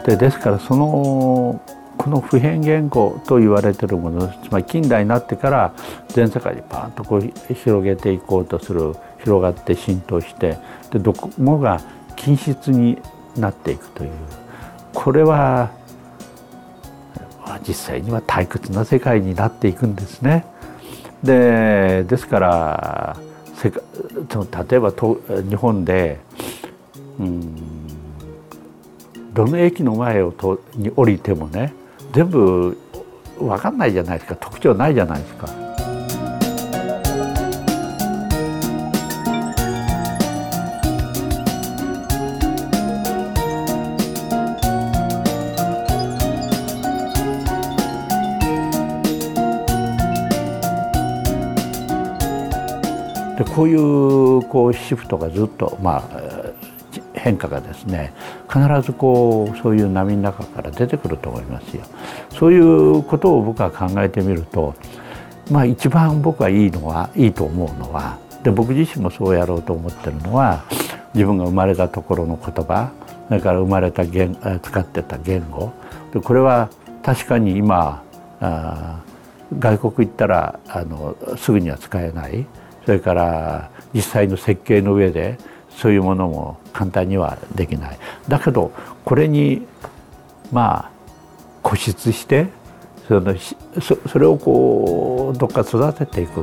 ですからこの普遍言語と言われているもの、つまり近代になってから全世界にパーンとこう広げていこうとする、広がって浸透して、でどこもが均質になっていくという、これは実際には退屈な世界になっていくんですね。ですから例えば日本で、どの駅の前に降りてもね、全部分かんないじゃないですか、特徴ないじゃないですか。でこういうシフトがずっと変化がですね、必ずそういう波の中から出てくると思いますよ。そういうことを僕は考えてみると、一番僕はいいと思うのは、で僕自身もそうやろうと思ってるのは、自分が生まれたところの言葉、それから生まれた使ってた言語で、これは確かに今外国行ったらすぐには使えない、それから実際の設計の上でそういうものも簡単にはできない。だけどこれに固執してそれをどっか育てていく。